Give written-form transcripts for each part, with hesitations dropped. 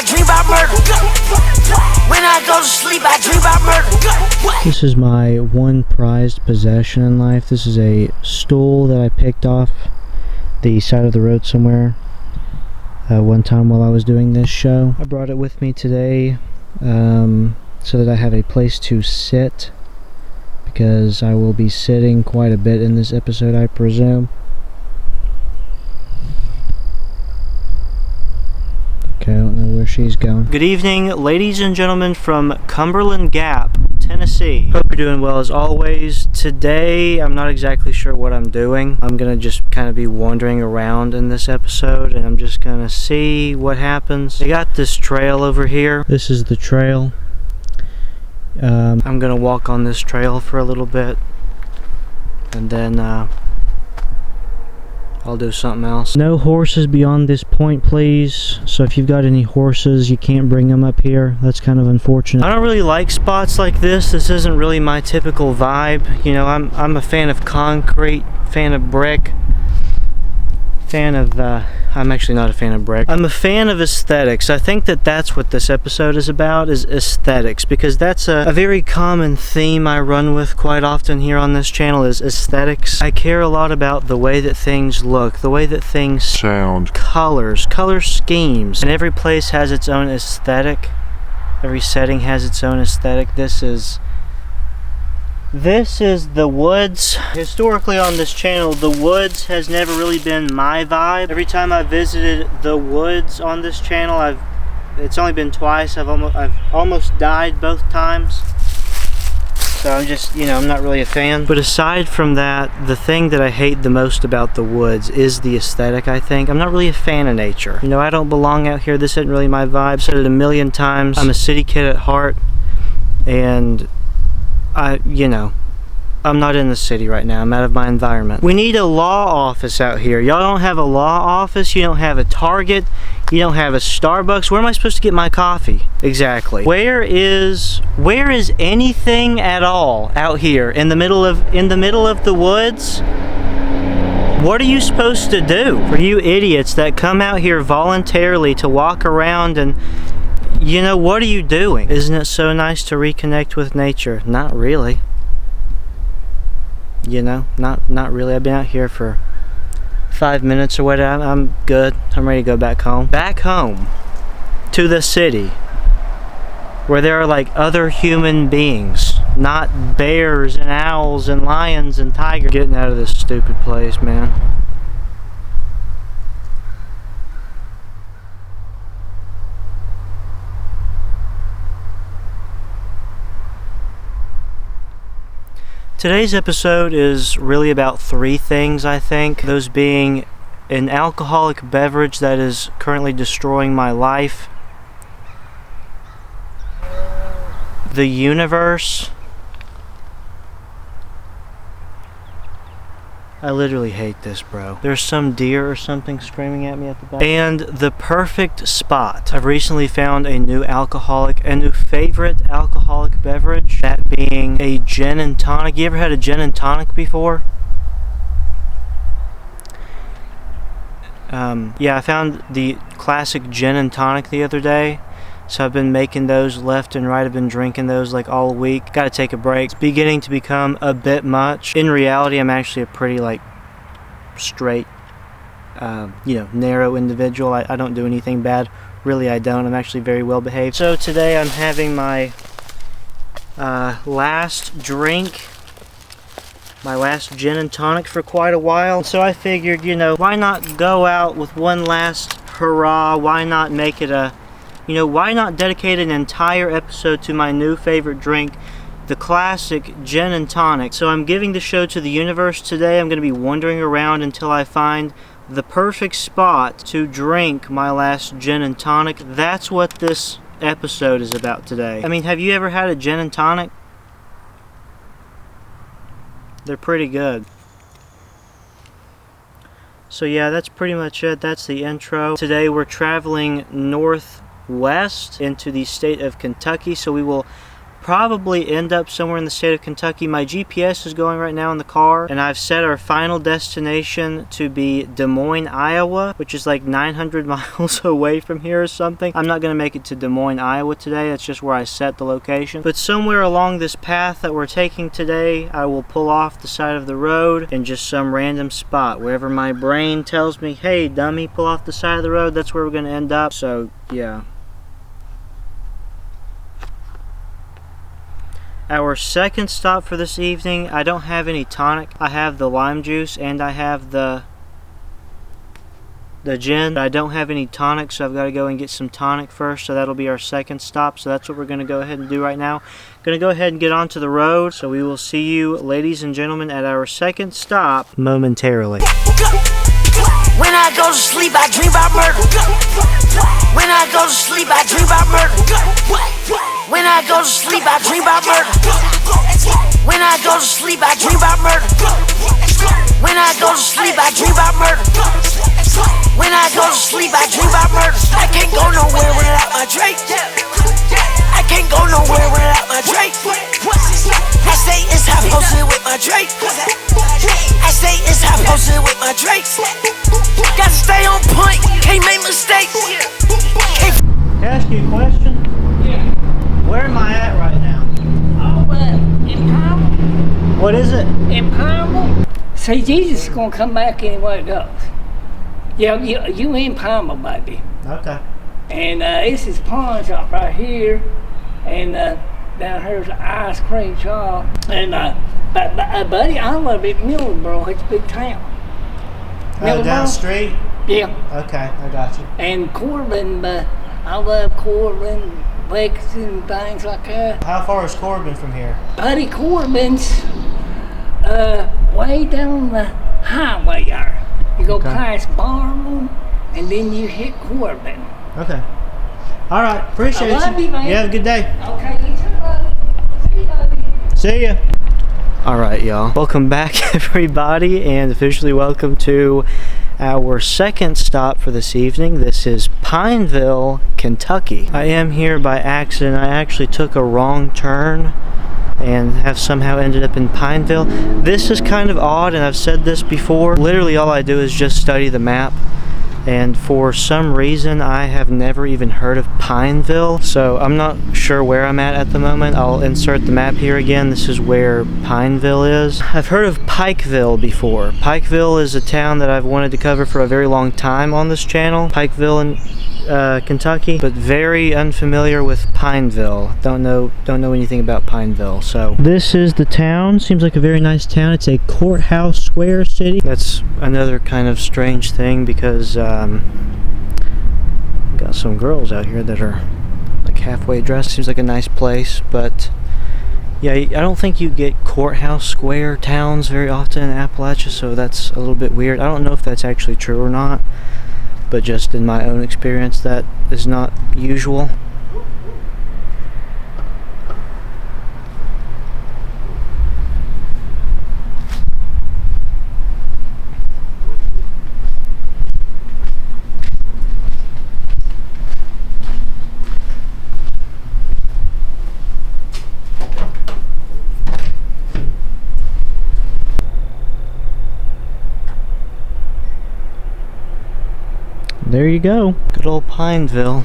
I dream about murder. When I go to sleep, I dream about murder. This is my one prized possession in life. This is a stool that I picked off the side of the road somewhere one time while I was doing this show. I brought it with me today so that I have a place to sit, because I will be sitting quite a bit in this episode, I presume. Okay, I don't know where she's going. Good evening, ladies and gentlemen from Cumberland Gap, Tennessee. Hope you're doing well as always. Today, I'm not exactly sure what I'm doing. I'm gonna just kind of be wandering around in this episode, and I'm just gonna see what happens. I got this trail over here. This is the trail. I'm gonna walk on this trail for a little bit, and then I'll do something else. No horses beyond this point, please. So if you've got any horses, you can't bring them up here. That's kind of unfortunate. I don't really like spots like this. This isn't really my typical vibe. You know, I'm a fan of concrete, fan of brick, fan of I'm actually not a fan of brick. I'm a fan of aesthetics. I think that that's what this episode is about, is aesthetics, because that's a very common theme I run with quite often here on this channel, is aesthetics. I care a lot about the way that things look, the way that things sound, colors, color schemes, and every place has its own aesthetic. Every setting has its own aesthetic. This is the woods. Historically on this channel, the woods has never really been my vibe. Every time I've visited the woods on this channel, it's only been twice. I've almost died both times. So I'm just, you know, I'm not really a fan. But aside from that, the thing that I hate the most about the woods is the aesthetic, I think. I'm not really a fan of nature. You know, I don't belong out here. This isn't really my vibe. I've said it a million times. I'm a city kid at heart, and you know, I'm not in the city right now. I'm out of my environment. We need a law office out here. Y'all don't have a law office. You don't have a Target. You don't have a Starbucks. Where am I supposed to get my coffee? Exactly. Where is anything at all out here in the middle of the woods? What are you supposed to do? For you idiots that come out here voluntarily to walk around and, you know, what are you doing? Isn't it so nice to reconnect with nature? Not really. You know, not really. I've been out here for 5 minutes or whatever. I'm good. I'm ready to go back home. Back home to the city, where there are like other human beings, not bears and owls and lions and tigers. Getting out of this stupid place, man. Today's episode is really about three things, I think. Those being an alcoholic beverage that is currently destroying my life, the universe. I literally hate this, bro. There's some deer or something screaming at me at the back. And the perfect spot. I've recently found a new favorite alcoholic beverage, that being a gin and tonic. You ever had a gin and tonic before? Yeah, I found the classic gin and tonic the other day. So I've been making those left and right. I've been drinking those like all week. Gotta take a break. It's beginning to become a bit much. In reality, I'm actually a pretty like straight, you know, narrow individual. I don't do anything bad. Really, I don't. I'm actually very well behaved. So today I'm having my last drink, my last gin and tonic for quite a while. So I figured, you know, why not go out with one last hurrah? Why not make it a, you know, why not dedicate an entire episode to my new favorite drink, the classic gin and tonic? So I'm giving the show to the universe today. I'm going to be wandering around until I find the perfect spot to drink my last gin and tonic. That's what this episode is about today. I mean, have you ever had a gin and tonic? They're pretty good. So yeah, that's pretty much it. That's the intro. Today we're traveling northwest into the state of Kentucky, so we will probably end up somewhere in the state of Kentucky. My GPS is going right now in the car, and I've set our final destination to be Des Moines, Iowa, which is like 900 miles away from here or something. I'm not going to make it to Des Moines, Iowa today. That's just where I set the location. But somewhere along this path that we're taking today, I will pull off the side of the road in just some random spot. Wherever my brain tells me, hey dummy, pull off the side of the road, that's where we're going to end up. So yeah. Our second stop for this evening, I don't have any tonic. I have the lime juice and I have the gin. I don't have any tonic, so I've got to go and get some tonic first. So that'll be our second stop. So that's what we're going to go ahead and do right now. Going to go ahead and get onto the road. So we will see you, ladies and gentlemen, at our second stop momentarily. When I go to sleep, I dream about murder. When I go to sleep, I dream about murder. When I go to sleep, I dream about murder. When I go to sleep, I dream about murder. When I go to sleep, I dream about murder. When I go to sleep, I dream about murder. I can't go nowhere without my Drake. I can't go nowhere without my Drake. I stay inside posted with my Drake. I stay inside posted with my Drake. Gotta stay on point, can't make mistakes. Can I ask you a question? Yeah. Where am I at right now? Oh, in Pineville. What is it? In Pineville. See, Jesus is gonna come back anyway it goes. Yeah, you in Pineville, baby. Okay. And this is pawn shop right here, and down here's an ice cream shop. And buddy, I live in Millboro. It's a big town. Down the street? Yeah. Okay, I got you. And Corbin, I love Corbin, Lexington, things like that. How far is Corbin from here? Buddy, Corbin's way down the highway there. You go past Barnum, and then you hit Corbin. Okay. All right, appreciate I love you, man. You have a good day. Okay, you too, buddy. See you, buddy. See ya. All right, y'all. Welcome back, everybody, and officially welcome to our second stop for this evening. This is Pineville, Kentucky. I am here by accident. I actually took a wrong turn and have somehow ended up in Pineville. This is kind of odd, and I've said this before. Literally all I do is just study the map, and for some reason I have never even heard of Pineville, so I'm not sure where I'm at the moment. I'll insert the map here again. This is where Pineville is. I've heard of Pikeville before. Pikeville is a town that I've wanted to cover for a very long time on this channel. Pikeville in Kentucky, but very unfamiliar with Pineville. Don't know anything about Pineville. So this is the town. Seems like a very nice town. It's a courthouse square city. That's another kind of strange thing because got some girls out here that are like halfway dressed. Seems like a nice place, but yeah, I don't think you get courthouse square towns very often in Appalachia, so that's a little bit weird. I don't know if that's actually true or not, but just in my own experience, that is not usual. There you go. Good old Pineville.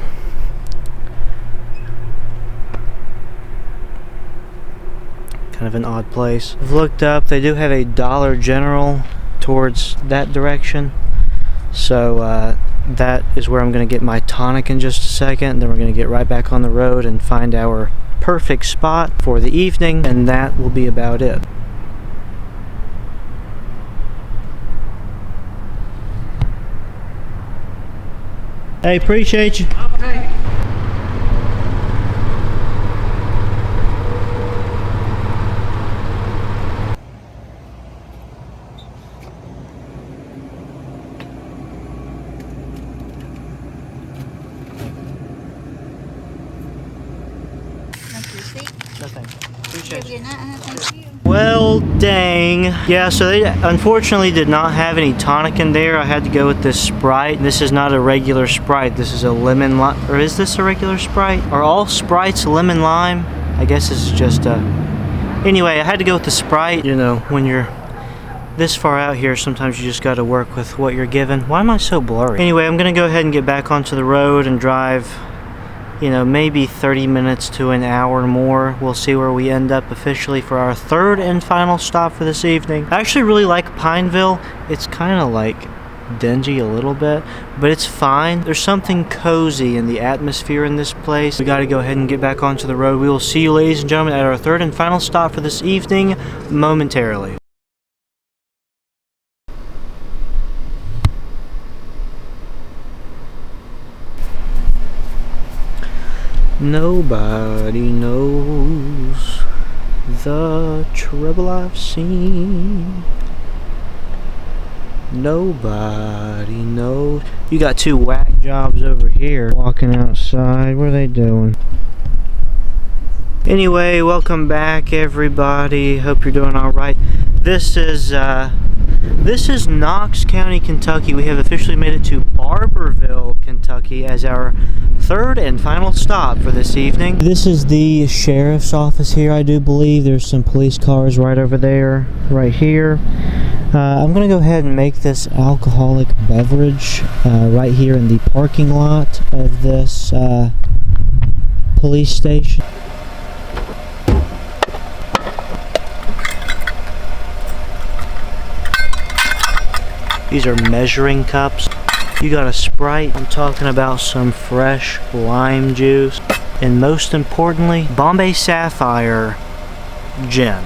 Kind of an odd place. I've looked up, they do have a Dollar General towards that direction. So that is where I'm going to get my tonic in just a second. Then we're going to get right back on the road and find our perfect spot for the evening, and that will be about it. Hey, appreciate you. Okay. Well, dang. Yeah, so they unfortunately did not have any tonic in there. I had to go with this Sprite. This is not a regular Sprite. This is a lemon lime. Or is this a regular Sprite? Are all Sprites lemon lime? I guess this is just anyway, I had to go with the Sprite. You know, when you're this far out here, sometimes you just got to work with what you're given. Why am I so blurry? Anyway, I'm gonna go ahead and get back onto the road and drive, you know, maybe 30 minutes to an hour more. We'll see where we end up officially for our third and final stop for this evening. I actually really like Pineville. It's kind of like dingy a little bit, but it's fine. There's something cozy in the atmosphere in this place. We got to go ahead and get back onto the road. We will see you, ladies and gentlemen, at our third and final stop for this evening momentarily. Nobody knows the trouble I've seen. Nobody knows. You got two whack jobs over here walking outside. What are they doing? Anyway, welcome back, everybody. Hope you're doing all right. This is Knox County, Kentucky. We have officially made it to Barberville, Kentucky as our third and final stop for this evening. This is the sheriff's office here, I do believe. There's some police cars right over there, right here. I'm going to go ahead and make this alcoholic beverage right here in the parking lot of this police station. These are measuring cups. You got a Sprite. I'm talking about some fresh lime juice. And most importantly, Bombay Sapphire gin.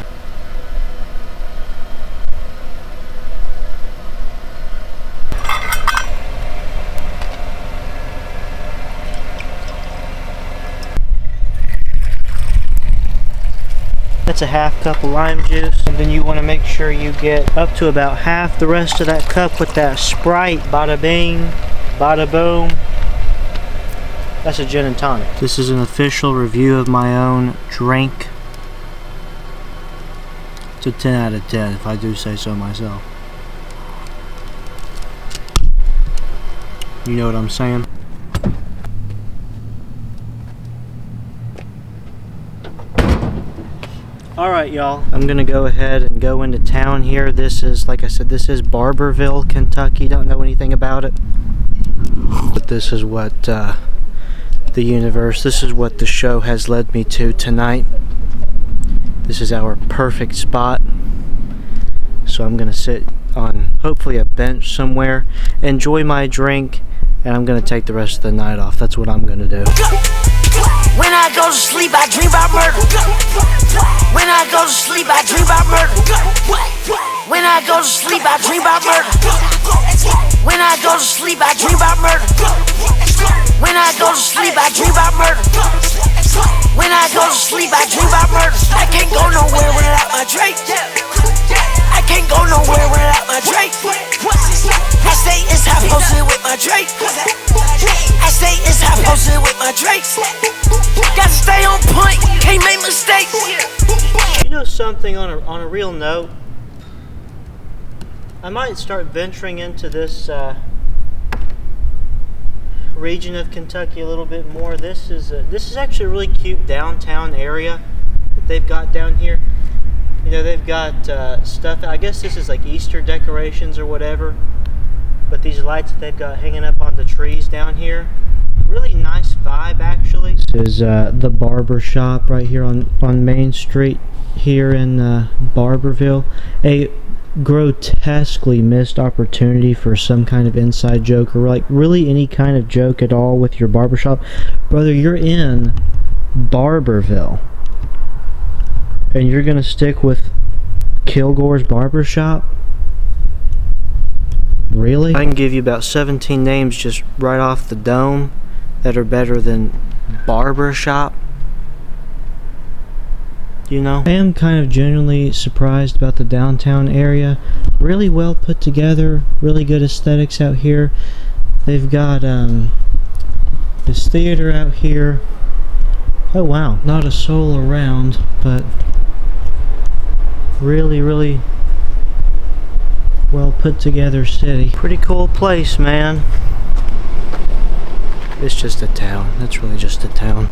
That's a half cup of lime juice, and then you want to make sure you get up to about half the rest of that cup with that Sprite. Bada bing, bada boom. That's a gin and tonic. This is an official review of my own drink. It's a 10 out of 10 if I do say so myself. You know what I'm saying? Alright, y'all, I'm gonna go ahead and go into town here. This is, like I said, this is Barberville, Kentucky. Don't know anything about it, but this is what this is what the show has led me to tonight. This is our perfect spot. So I'm gonna sit on hopefully a bench somewhere, enjoy my drink, and I'm gonna take the rest of the night off. That's what I'm gonna do. When I go to sleep, I dream about murder. When I go to sleep, I dream about murder. When I go to sleep, I dream about murder. When I go to sleep, I dream about murder. When I go to sleep, I dream about murder. When I go to sleep, I dream about murder. I can't go nowhere without my Drake. I can't go nowhere without my Drake. I stay inside posted with my Drake. I stay inside posted with my Drake. Gotta stay on point, can't make mistakes. You know something on a real note? I might start venturing into this region of Kentucky a little bit more. This is actually a really cute downtown area that they've got down here. You know, they've got stuff. I guess this is like Easter decorations or whatever. But these lights that they've got hanging up on the trees down here, really nice vibe actually. This is the barber shop right here on Main Street here in Barberville. A grotesquely missed opportunity for some kind of inside joke, or like really any kind of joke at all with your barbershop. Brother, you're in Barberville and you're gonna stick with Kilgore's barbershop? Really? I can give you about 17 names just right off the dome that are better than barbershop. You know? I am kind of genuinely surprised about the downtown area. Really well put together, really good aesthetics out here. They've got this theater out here. Oh wow, not a soul around, but really well put together city. Pretty cool place, man. It's just a town. It's really just a town.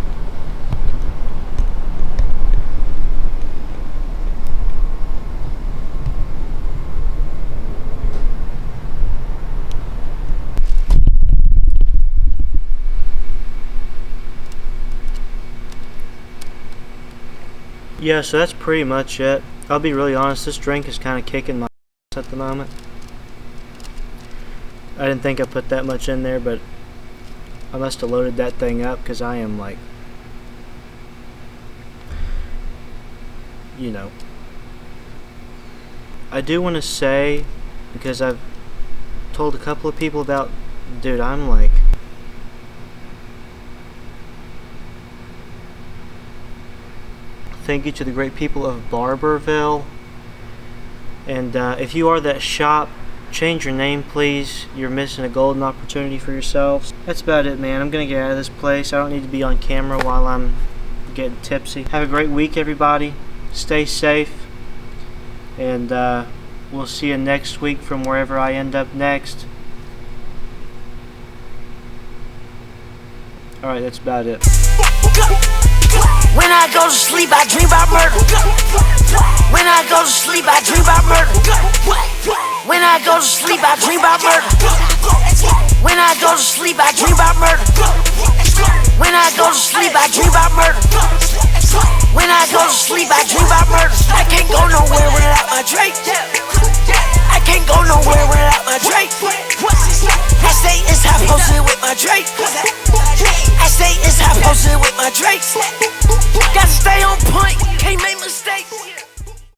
Yeah, so that's pretty much it. I'll be really honest, this drink is kind of kicking my ass at the moment. I didn't think I put that much in there, but I must have loaded that thing up because I am like, you know. I do want to say, because I've told a couple of people about, dude, I'm like, thank you to the great people of Barberville. And if you are that shop, change your name, please. You're missing a golden opportunity for yourselves. That's about it, man. I'm gonna get out of this place. I don't need to be on camera while I'm getting tipsy. Have a great week, everybody. Stay safe. And we'll see you next week from wherever I end up next. Alright, that's about it. When I go to sleep, I dream about murder. When I go to sleep, I dream about murder. When I go to sleep, I dream about murder. When I go to sleep, I dream about murder. When I go to sleep, I dream about murder. When I go to sleep, I dream about murder. I can't go nowhere without my Drake. I can't go nowhere without my Drake. I stay inside posted with my Drake. I stay inside posted with my Drake. Gotta stay on point, can't make mistakes.